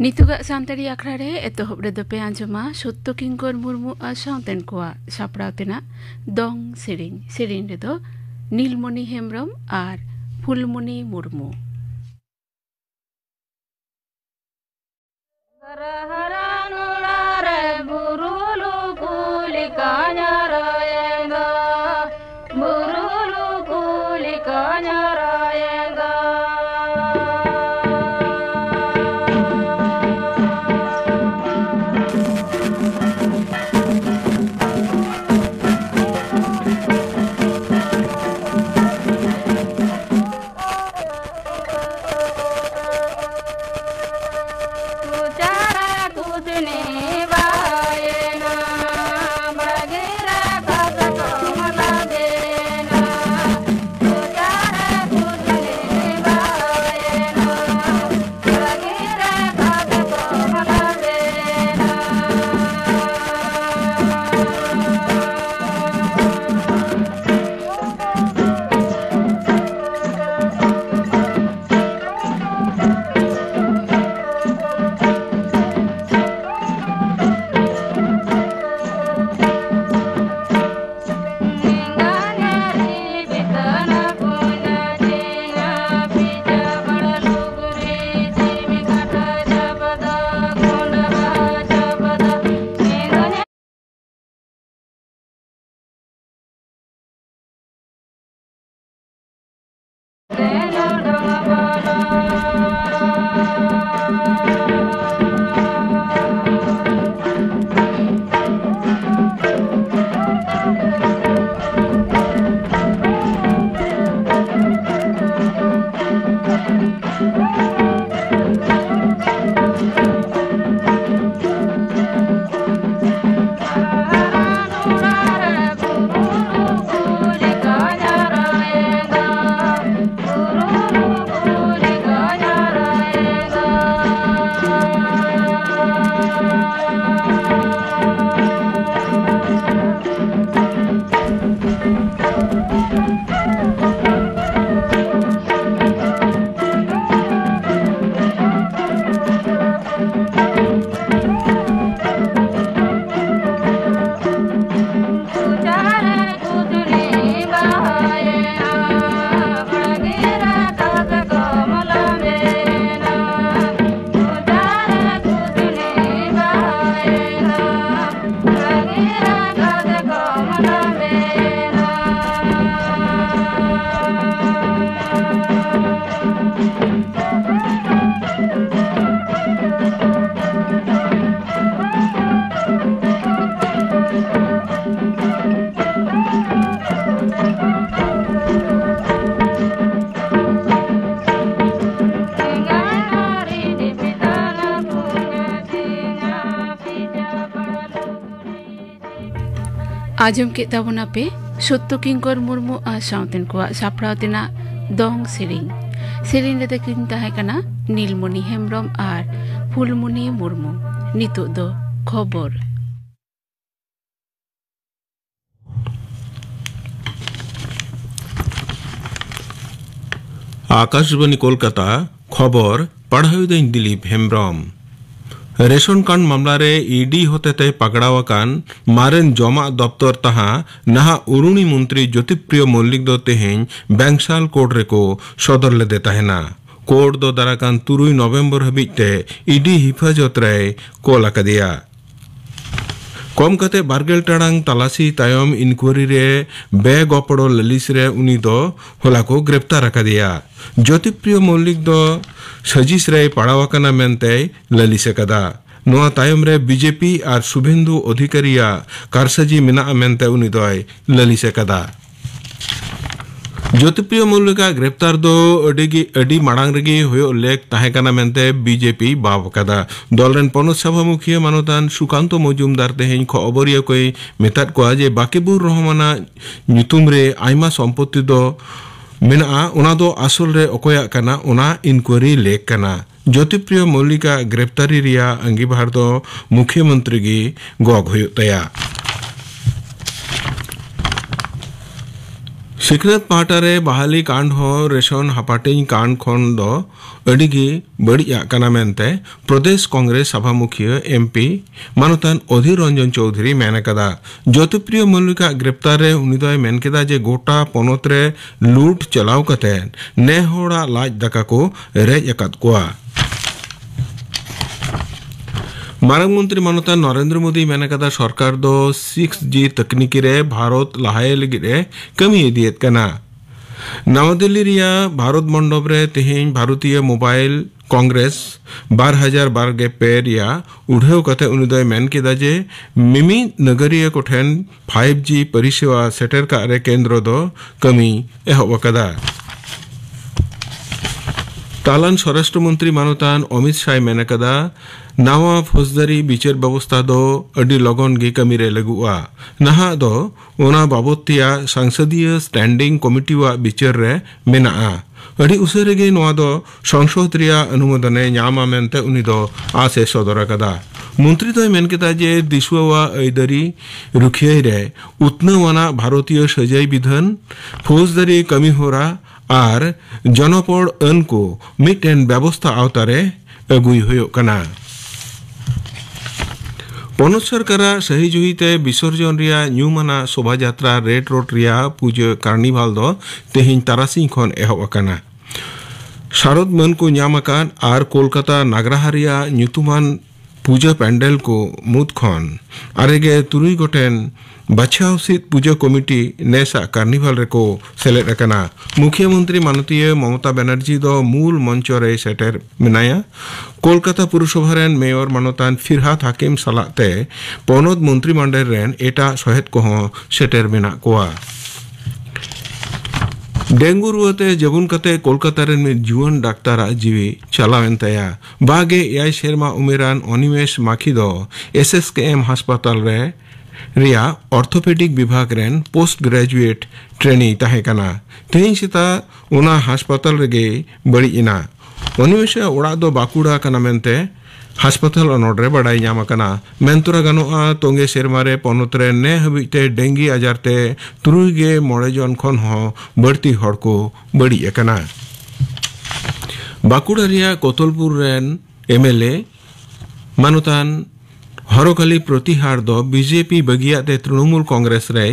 नितुगा सानताड़ी आखड़ा रे एतोहब रेदो पे आंजमा सत्य किंकर मुर्मू आ सावतेन कोआ सापड़ाव तेना दंग सेरिंग रेदो नीलमणि हेम्ब्रम आर फुलमणि मुर्मू। आजम के ताबोना पे सत्य किंकर मुर्मू आ सावतेन को सापड़ाव तेना दंग सेरिंग रे किन ताहे कना नीलमणि हेम्ब्रम आर फुलमणि मुर्मू। नितो दो खबर आकाशवाणी कोलकाता खबर पढ़ाई दिन दिलीप हेम्ब्रम। रेशन कार्ड मामला रे ईडी होते पकड़ावाकान मारेन जमा दफ्तर तहा नहा उरुणी मंत्री ज्योतिप्रिय मल्लिक दो तेहें बैंकसाल कोर्ट रेको सदर लेदे तहेना। कोर्ट दो दाराकान 3 नवेम्बर हबीते ईडी हिफाजत रे कोल आकादिया। कम कते बारगेल टाड़ांग तलाशी तायम इनक्वारी रे बेगपड़ो ललिस रे उनी दो होला को ग्रेप्तार आकादिया। ज्योतिप्रिय मल्लिक दो सजिस रे पड़ावाकाना मेनते ललिस आकादा। नोआ तायम रे बीजेपी आर शुभेंदु अधिकारिया कारसाजी मेना मेनते उनी दोय ललिस आकादा। ज्योतिप्रिय मल्लिका ग्रेप्तार दो अडी माड़ांग रेगी हुयो लेख ताहेकाना मेनते बीजेपी बाव आकादा। दलरेन पनत सभामुखी मानतान सुकांत मजुमदार तेहें खबरिया कोई मेताद कोआ जे बाकिबुर रहमाना ᱧᱩᱛᱩᱢ रे आयमा सम्पत्ति दो मेना ओना दो आसल रे ओकोया काना ओना इनक्वारी लेख काना। ज्योतिप्रिय मल्लिका ग्रेप्तारी रिया अंगीभार दो मुख्यमंत्री गी गग हुयो तया। सिखरत पाटारे बहाली कांड हो रेशन हापाटिंग कांड खन दो अडिगी बड़िया कना मेनते प्रदेश कांग्रेस सभामुखिया एमपी मानतान अधीर रंजन चौधरी मेन कदा ज्योतिप्रिय मल्लिका ग्रेप्तार रे उनी दोय मेन केदा जे गोटा पोनोत रे लूट चलाव कते ने होड़ा लाज दाका को रेज अकाद कोआ मारंग मंत्री मानता नरेंद्र मोदी मेन कदा सरकार दो 6G तकनीकी रे भारत लहाए लगी रे कमी इदियत कना नवा दिल्ली रिया भारत मंडप रे तेहिं भारतीय मोबाइल कांग्रेस 2012 रिया उड़ेव कते उनिदय मेन केदा जे मिमी नगरीय कोठेन 5G परिसेवा सेटर का रे केंद्र दो कमी एहब कदा तालान स्वराष्ट्र मंत्री मानतान अमित शाह मेन कदा नावा फौजदारी बिचार व्यवस्था दो अडी लगन गे कमी रे लगुआ नहा दो ओना बाबतिया संसदीय स्टैंडिंग कमिटी वा बिचार रे मेना अडी उसेरे गे नवा दो संसद रिया अनुमोदने न्यामा मेनते उनी दो आसे सदर कदा मंत्री तो मेन केदा जे दिसुआ वा ऐदरी रुखिया रे उतनवाना भारतीय सजाई विधान फौजदारी कमी होरा आर जनपद अन को मिटेन व्यवस्था आवतारे अगुई हुयो कना पनत सरकारा सही जुहिते विसर्जन रिया न्यूमाना शोभा यात्रा रेड रोड रिया पूजा कार्निवाल दो तेहिं तारासिंह खन एहब अकाना शारद मन को न्यामकान आर कोलकाता नागराहा रिया न्यूतुमान पूजा पैंडल को मुद खन आरेगे तुरुई गोटेन बाछाव सित पूजा कमिटी नेसा कार्निवाल रेको सेलेद अकाना मुख्यमंत्री माननीय ममता बनर्जी दो मूल मंच रे सेटर मेनाया कोलकाता पुरसभा रेन मेयर मानतान फिरहाद हाकिम सलाते पनत मंत्रिमंडल रेन एटा सहेद को सेटर मेना कोआ डेंगू रुआते जबुन कते कोलकाता रेन में जुआन डाक्तारा जीवी चलावेन तया बागे एआई शर्मा उमेरान अनिमेश माखी दो SSKM अस्पताल रे रिया ऑर्थोपेडिक विभाग रेन पोस्ट ग्रेजुएट ट्रेनिंग ताहे कना तेहिं सेता उना अस्पताल रेगे बड़ी इना अनिमेश ओड़ा दो बाकुड़ा कना मेनते अस्पताल अनोडरे बड़ाई न्याम कना मेनतुरा गनोआ तोंगे सेरमारे पनोतरे ने हबिते डेंगी आजारते तुरुगे मोड़े जन खन हो बढ़ती हड़ को बड़ी एकना बाकुड़ा रिया कोतलपुर रेन MLA मानुतान हरकाली प्रतिहार दो बीजेपी बगियाते तृणमूल कांग्रेस रे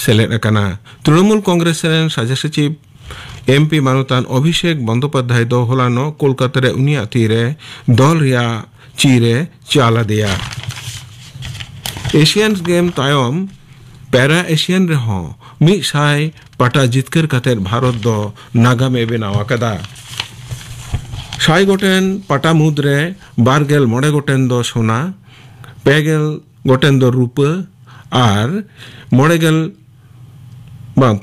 सेलेद अकाना तृणमूल कांग्रेस रेन साझा सचिव MP मानुतान अभिषेक बंदोपाध्याय दो होलानो कोलकाता रे उनिया तीरे दल रिया चीरे चाला दिया एशियन गेम तायम पैरा एशियन रे हो मी साय पाटा जितकर कतेर भारत दो नागा में बनावा कदा साय गोटेन पाटा मुद्रे बारगेल मोड़े गोटेन दो सोना पेगेल गोटेन दो रूप आर मोड़ेगेल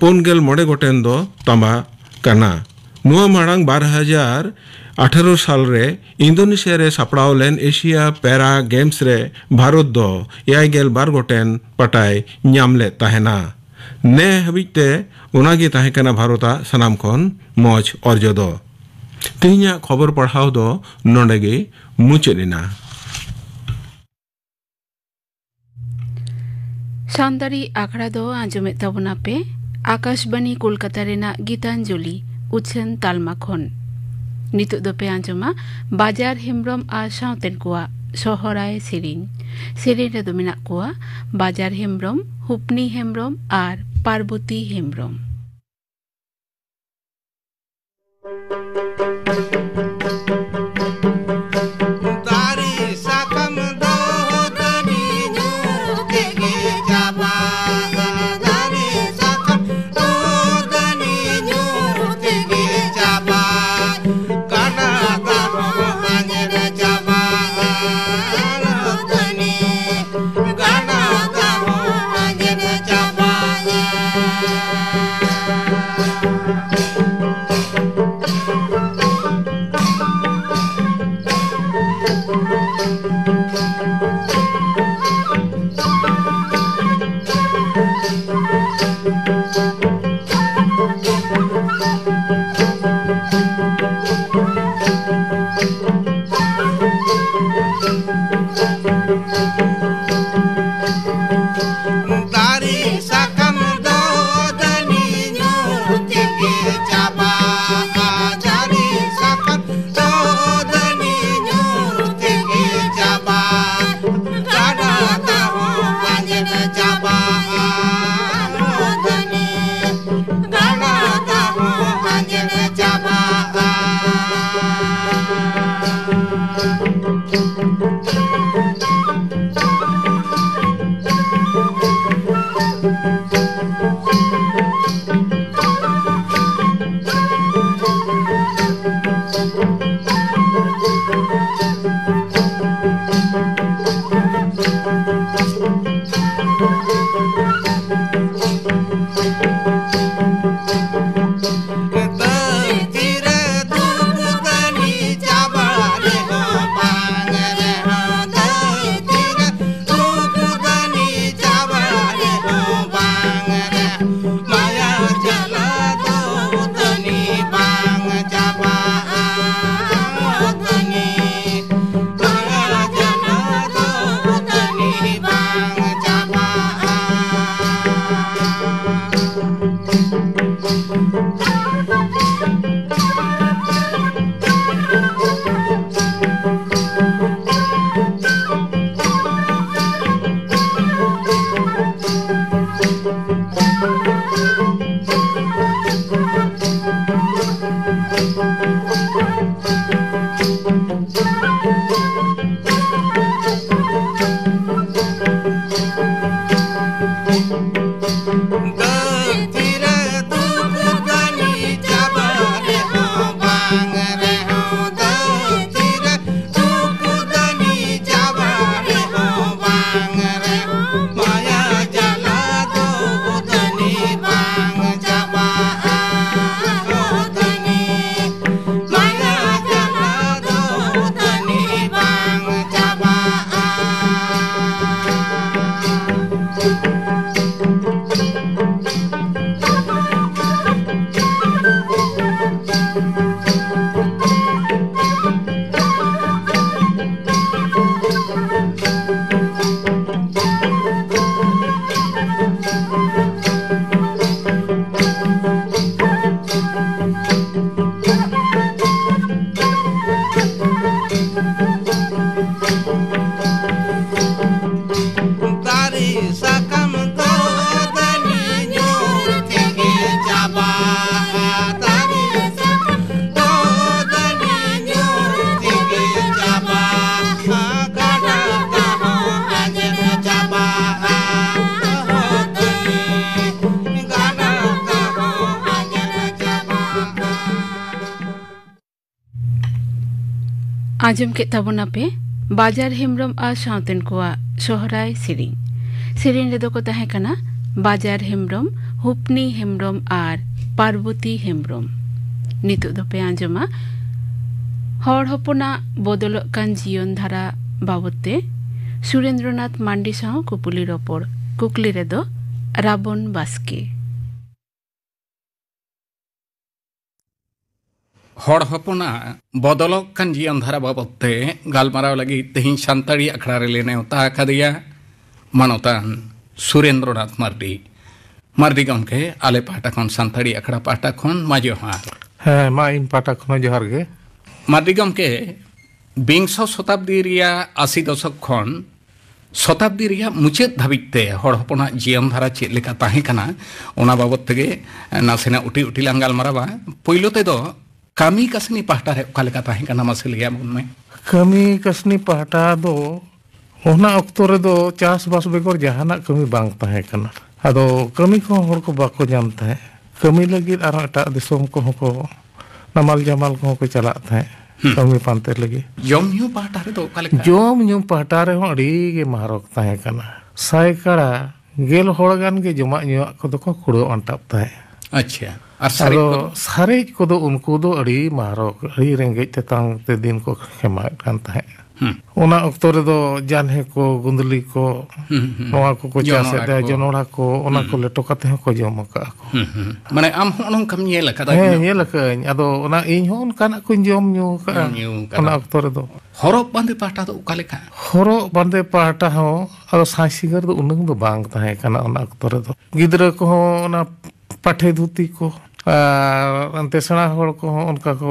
पुनगेल मोड़े गोटेन दो तंबा कना नुआ मांग 2018 साल रे इंडोनेशिया रे सापड़ाव लेन एशिया पैरा गेम्स रे भारत दो 12 गोटेन पटाई न्यामले ताहेना ने हबिते उनागे ताहे कना भारता सनाम खन मौज अर्जो दो तेहिया खबर पढ़ाव दो नोंडेगे मुचेदिना शानदारी आखड़ा दो आंजमेद ताबोना पे आकाशबाणी कोलकाता रेना गीतांजलि उछन तालमा खन नितु दो पे आंजमा बाजार हेम्ब्रम आ साउतेन कोआ सोहराय सेरिन रे दो मेना कोआ बाजार हेम्ब्रम हुपनी हेम्ब्रम आर पार्वती हेम्ब्रम आजम के ताबोना पे बाजार हेम्ब्रम आ साउतेन कोआ सोहराय सेरिंग सेरिंग रेदो को ताहे कना बाजार हेम्ब्रम हुपनी हेम्ब्रम आर पार्वती हेम्ब्रम नितु दो पे आंजमा हर हपना बदलक कान जीवन धारा बाबते सुरेंद्रनाथ मांडी साह कुपुली रपड़ कुकली रेदो राबन बास्के हर हपना बदलक कान जीवन धारा बाबते गालमाराव लगी तेहिं सान्ताड़ी अखड़ा रे लेने होता कदिया मानोतान सुरेंद्रनाथ मार्डी मार्डी गमके आले पाटा खन सान्ताड़ी अखड़ा पाटा खन माजो हाँ मा इन पाटा खन जोहार गे मार्डी गमके बिंश शताब्दी रिया 80 दशक खन शताब्दी रिया मुचाद धाबिते हर हपना जीवन धारा चेद लेका ताहे कना ओना बाबत तेगे नासेना उटी उटी लां गालमारावा पयलो तेदो कमी कसनी पाहटा रे ओका लेका ताहे कना मासे लिया बुन में कमी कसनी पाहटा दो ओना अक्तो रे दो चास बास बेगर जहाना कमी बांग ताहे कना आदो कमी को हर को बाको जाम ताहे कमी लगी आरो एटा दिसोम को को नमाल जमाल को चला ताहे कमी पानते लगी जम न्यू पाहटा रे दो ओका लेका जोम न्यू पाहटा रे हो अड़ी गे मारक ताहे कना सायकड़ा गेल होड़गान गे जमा न्यू को दो को कुड़ो अंटाप ताहे अच्छा और सारेज को दो उनको दो अड़ी मारक अड़ी रेंगे तेतांग ते दिन को खेमा कान ताहे ओना अक्तो रे दो जाने को गुंदली को नोआ को चासे दे जनोड़ा को ओना को लेटो काते को जम का को माने आम होनों कम ये लका दा ये लका अदो ओना इन हो उनकाना को जम न्यू का ओना अक्तो रे दो हरब बांदे पाटा दो ओका लेका हरब बांदे पाटा हो अदो सासिगर दो उनंग दो बांग ताहे कना ओना अक्तो रे दो गिदरा को ओना पाठे धुती को अंते सणा होड़ को उनका को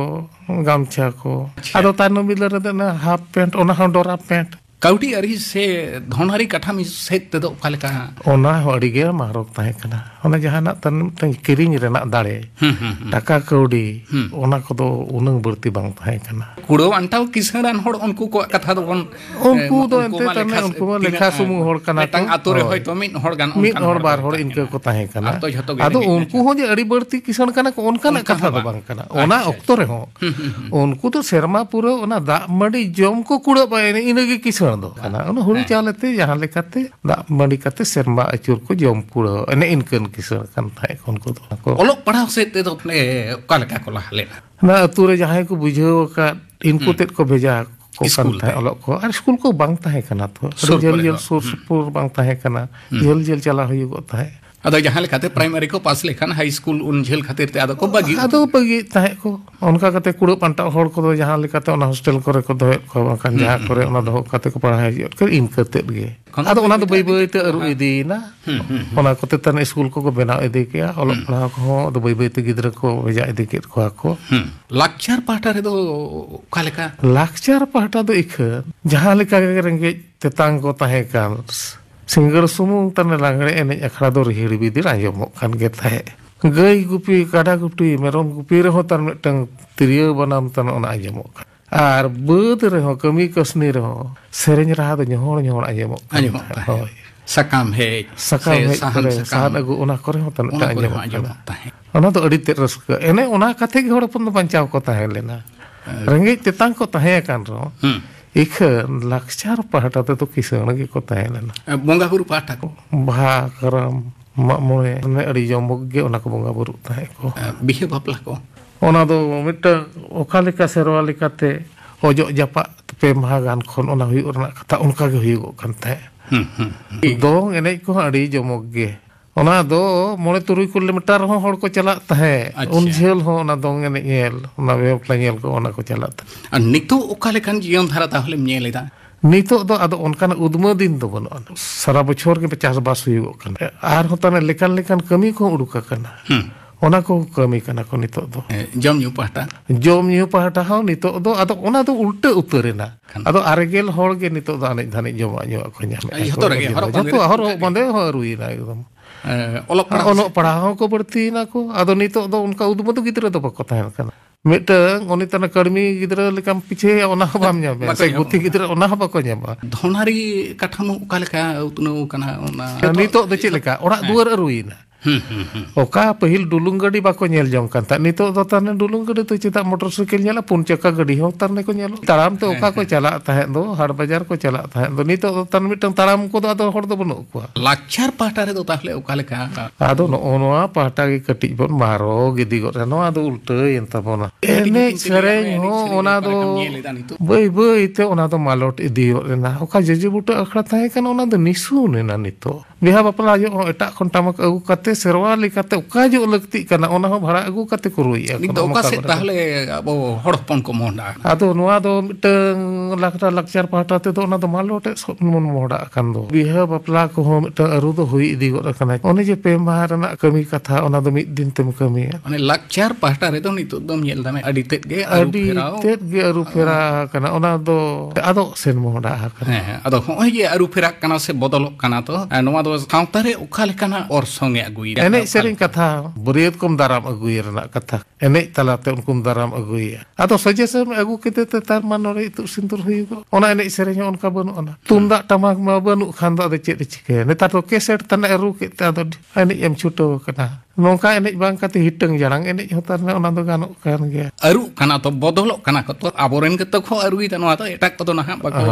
गामछा को आदो तानो मिलर रे ना हाफ पैंट ओना हो डोरा पैंट काउटी अरी से धोनारी कथा में सेत ते दो ओका लेका ओना हो अड़ी गे मारक ताहे कना ओना जहाना तन मिटन किरिंग रेना दाड़े टाका कौड़ी ओना को दो उनंग बर्ती बांग ताहे कना कुड़ो अंटाव किसरान होड़ उनको को कथा दो उनको दो एंते तने उनको लेखा सुमु होड़ कना तंग आतो रे होयतो मिट होड़ गान मिट होड़ बार होड़ इनके को ताहे कना आदो उनको हो जे अड़ी बर्ती किसन कना को उनका ना कथा दो बांग कना ओना अक्तो रे हो उनको तो शर्मा पूरा ओना दा मडी जम को कुड़ो बाय इनगे किसन दो कना ओना हुड़ी चालते जहां लेकाते दा मडी काते शर्मा अचुर को जम कुड़ो एने इनकन किसन कन थाए उनको दो ओलोक पढ़ाव से ते दो ने ओका लेका को लाले ना अतु रे जहां को बुझाव का इनको तेत को भेजा को कन थाए ओलोक को और स्कूल को बांग ताहे कना तो जल जल सुर सुपुर बांग ताहे कना जल जल चला हुई गो ताहे अदो जहां लेकाते प्राइमरी को पास लेखान हाई स्कूल उन झेल खातिर ते अदो को बगी ताहे को उनका कते कुड़ो पंटा होड़ को दो जहां लेकाते ओना हॉस्टल करे को दोहे को बाkan जहां करे ओना दो कते को पढ़ाई कर इन करते गे आदो ओना दो बई बई ते अरु इदी ना ओना कते तन स्कूल को बनाव इदी के ओलो पढ़ा को दो बई बई ते गिदरा को भेजा इदी के को लाक्चर पाटा रे दो ओका लेका लाक्चर पाटा दो इख जहां लेका रेंगे तेतांग को ताहे कान सिंगर सुमुंग तने लांगड़े एने अखड़ा दो रिहिड़ बिदिर आंजमोग कान गे थाहे गई गुपी काडा गुपी मेरम गुपी रे हो तन मिटंग तिरियो बनाम तन ओना आंजमोग आर बद रे हो कमी कसनी रे हो सेरेंज रहा दो ñohor ñohor आंजमोग होय सकाम है साहन अगु ओना करे हो तन आंजमोग ताहे ओना दो अड़ी ते रस्क एने ओना कथे गे होड़ पन बंचाव को ताहे लेना रंगे तेतांग को ताहे कान रो इख लाक्चर पाहटा तो किसान के को ताहे लेना बोंगा बुरु पाहटा को बहा करम मोए ने अड़ी जमक गे ओना को बोंगा बुरु ताहे को बिहे बापला को ओना दो मिट ओका लेका सेरवा लेकाते ओजो जापा पे महा गान खन ओना हुई ओना कथा उनका गे हुई गो कन ताहे दोंग एने को अड़ी जमक गे ओना दो मोने 3 किलोमीटर हो होड़ को चला ताहे उन झेल हो ओना दोंग एने नेल ओना वेपला नेल को ओना को चला आ नितो ओका लेकान जीवन धारा ताहले नेलेदा नितो दो आदो उनकान उद्म दिन दो बनो सारा बछोर के 50 बास हुई कन आर होताने लेकान लेकान कमी को उडुका कना ओना को कमी कना को नितो दो जम न्यू पाहटा हो नितो दो आदो ओना दो उल्टे उतरेना आदो आरेगेल होड़ गे नितो दो आने धाने जमा न्यू को न्यामे जतो हरो बंदे हो रुईना एकदम ओलो पढ़ाओ को बढ़ती ना को आदो नितो दो उनका उद्म दो गिदरा दो बको ताहेन कना मिटंग ओनी तना कर्मी गिदरा लेकाम पीछे ओना बाम न्यामे से गुती गिदरा ओना बको न्यामा धोनारी काठामो ओका लेका उतनो कना ओना नितो दो चे लेका ओड़ा दुआर रुईना Oka pahil dulung gadi bako nyel jong kan tak nito do tan dulung gadi tu cetak motorsikal nyala pun caka gadi ho tar ne ko nyelo taram te oka ko chalak tahen do har bajar ko chalak tahen do nito do tan mitang taram ko do ado hor do banu ko lakchar pahta re do tahle oka leka ado no noa pahta gi ketik bon maro gidi go no ado ulte yen tabona ene sereng ho ona do bai te ona do malot idi rena oka jeje buta akhra tahe kan ona do nisu ne na nito biha bapla jo etak kon tamak agu kate serwa likate oka jo lakti kana ona ho bhara agu kate kurui nito oka se tahle abo horpon ko monda ado noa do mitang lakchar pahta te do ona do malot mon moda kan do biha bapla ko ho mitang aru do hui idi go kana one je pe maharana kami katha ona do mid din tem kami one lakchar pahta re do nito dom nyel dame adi tet ge aru phera kana ona do ado sen moda kana ado hoy je aru phera kana se bodolok kana to noa do sautare oka lekana or songe agui enek sering katha buriat kum daram agui rena katha enek talate unkum daram agui ado suggestion agu kete tar manore itu sintur hui go ona enek sering onka banu ona tundak tamak ma banu khan do chet chike netar to keset tan eru kete ado enek em chuto kana nongka enek bang kate hiteng jarang enek hotarna ona do ganok kan ge aru kana to bodolok kana ko to aboren ke to ko arui ta noa to etak ko to nah bako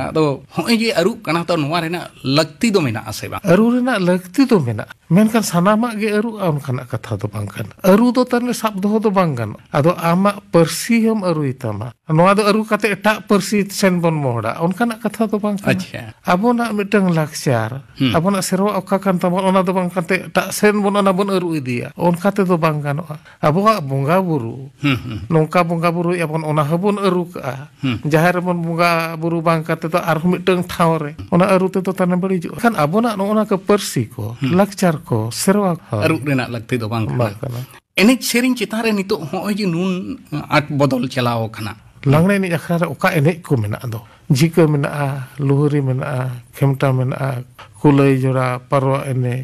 ado hoy je aru kana to noa rena lakti do mena ase bang aru rena lakti do mena menkan sanama ge aru on kana katha do bang kan aru do tan sabdo do bang kan ado ama persihom aru itama noa do aru kate etak persi sen bon moda on kana katha do bang kan abona mitang laksyar abona serwa oka kan tamon ona do bang kate tak sen bon ona bon aru idia on kate do bang kan abo bonga buru nongka bonga buru ya bon ona habon aru ka jahar bon bonga buru bang kate to arhu mitang thawre ona aru te to tan bari kan abona no ona ke persi ko lakchar ko serwa aru rena lakti do bang kana enek sering citare nito hoy je nun at bodol chalao kana langne ni akhara oka enek ko mena do jika mena luhuri mena khemta mena kulai jora parwa ene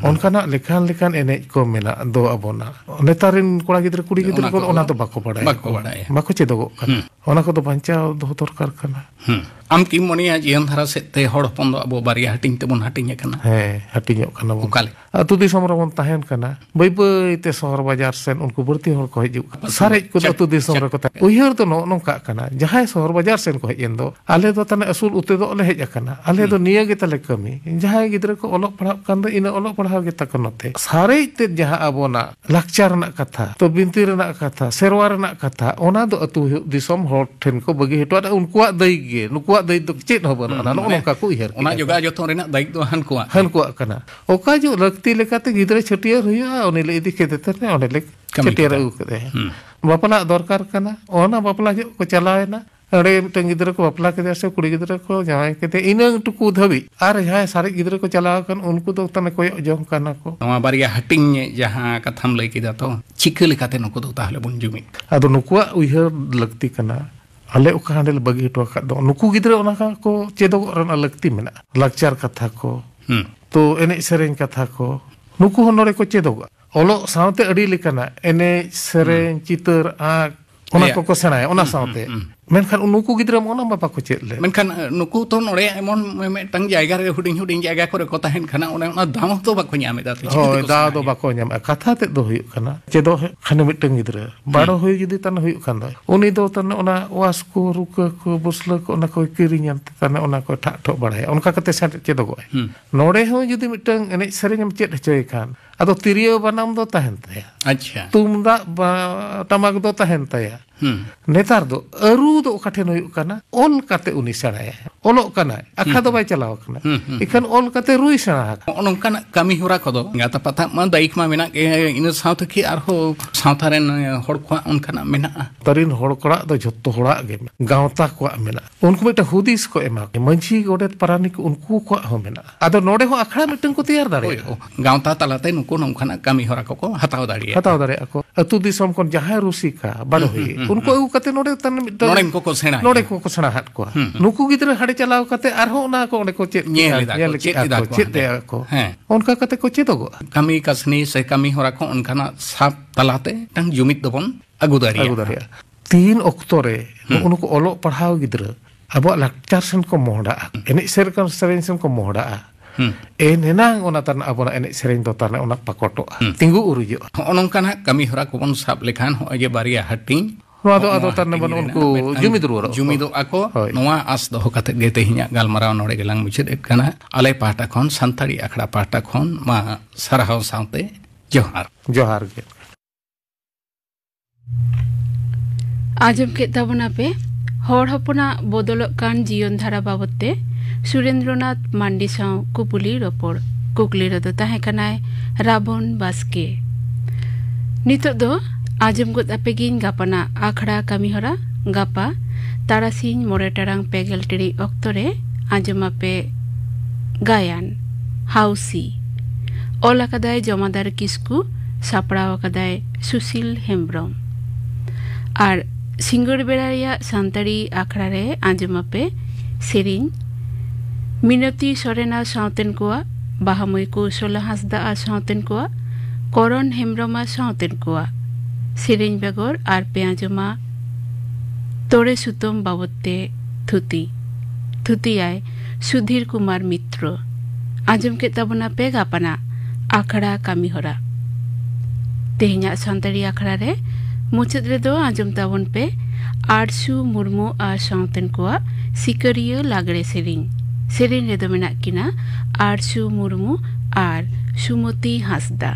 onkana lekan enek ko mena do abona netarin kora gidra kuri gidra ko ona do bako badai bako chedogo kan ona ko do bancao do dorkar kana am ki monia jion dhara sete hor hopon do abo bariya hating tebon hating kana hatingok kana okale atu disom ron tahen kana bai te sohor bajar sen unku berti hor ko hiju sarej ko atu disom re ko ta uyar do nongka kana jahay sohor bajar sen ko hejen do ale do tane asul ute do le hej kana ale do niya ge tale kami jahay gidra ko olok padhap kan do ina olok padhaw ge takonote sarej te jaha abona lakchar na katha to binti rena katha serwa rena katha ona do atu disom hor ten ko bagi hetu ada unkuak dai ge nukuak dai do chet ho bana ona nongka ku ihar ona juga joton rena daik do han kuak kana oka jo lakti lekate gidra chetiar huya oni le idi kete terne oni le chetiar u kete bapala dorkar kana ona bapala jo ko chalaena ade mitang gidra ko bapla kete ase kuri gidra ko jawai kete inang tuku dhabi ar jahay sare gidra ko chala kan unku do tane koyok jong kana ko noma bariya hating jaha katham lay kida to chikhe lekate nuku do tahle bun jumi ado nukuak uyhar lakti kana ale oka handel bagi to ka do nuku gidra ona ko chedog ran lakti mena lakchar katha ko to enek sereng katha ko nuku honore ko chedog olo saute adi lekana enek sereng citeur a ona ko senaya ona saute menkan nuku gidra ona bapa ko chet le menkan nuku to nore emon metang jaiga re huding jaiga kore ko tahen kana ona dam to bako nyame da da do bako nyame katha te do huyuk kana chedo khane miteng gidra baro huy judi tan huyuk kan do uni do tan ona was ko ruka ko busla ko ona ko kirinyan tan ona ko thak thok barai onka kate sat chedo go nore ho judi miteng enek sereng chet hocoy kan ado tirio banam do tahen taya acha tumda tamak do tahen taya netar do aru do kathe noyuk kana ol kate uni saraya olok kana akha do bai chalaw kana ikan ol kate rui sara onong kana kami hora ko do ngata patha ma daik ma mena ke ina sautha ki arho sautaren hor ko onkana mena tarin hor kora do jotto hora ge gawta ko mena unku meta hudis ko ema manchi godet paranik unku ko ho mena ado node ho akhara miteng ko tiyar dare gawta talate nuku nongkana kami hora ko hataw dare ako atu disom kon jahay rusika badohi unku agu kate node tan node ko sena hat ko nuku gidra hade chalaw kate arho na ko one ko chet nyel ko onka kate ko chedogo kami kasni se kami hora ko onkana sap talate tang jumit dobon agu daria 3 Oktore unuku olok padhaw gidra abo lakchar sen ko mohda enek serkan sen ko mohda nenang ona tan abona enek sereng to tan ona pakoto tinggu urujo nongkana kami hora kubon sab lekhan ho je baria hating ado tan ban unku jumidu ako noa as doho kate ge tehinya galmarao nore gelang muchet kana ale pahta khon santari akhड़ा pahta khon ma sarahau saute johar ge आजम के तबना पे हर हपना बदलक कान जीवन धारा बाबते सुरेंद्रनाथ मांडी साव कुपुली रपड़ कुकली रदो ताहेकानाय राबन बास्के नितो दो आजम गत आपेगिन गापाना आखड़ा कामिहरा गापा तारासिन मोरे टारांग पेगेल टिरी अक्तरे आजम आपे गायान हाउसी ओल आकादाय जमादार किस्कु सापड़ाव आकादाय सुशील हेम्ब्रम और सिंगर बेड़ारिया सान्ताड़ी आखड़ा रे आंजमापे सेरिन मिनती सोरेना सावतेन कोआ बाहामय कौशला हासदा आ सावतेन कोआ करण हेम्ब्रमा सावतेन कोआ सेरिन बेगर आर पे आंजमा तोरे सुतम बाबते थुती आय सुधीर कुमार मित्र आंजम के तबना पे गापाना आखड़ा कामिहरा तेहिना सान्ताड़ी आखड़ा रे मुचाद रेदो आंजम ताबन पे आरसु मुर्मू आ सावतेन कोआ सिकरिया लागड़े सेरिन रेदो मेना किना आरसु मुर्मू आर सुमति हासदा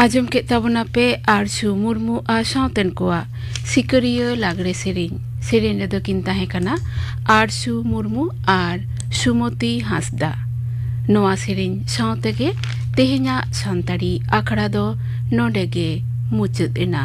आजम के ताबना पे आरसू मुर्मू आ साउतेन कोआ सिकरिया लागरे सेरेन रेदो किन ताहे कना आरसू मुर्मू आर सुमति हांसदा नोआ सेरेन साउते के तेहेnya सान्ताड़ी आखड़ा दो नोडे गे मुचुद एना।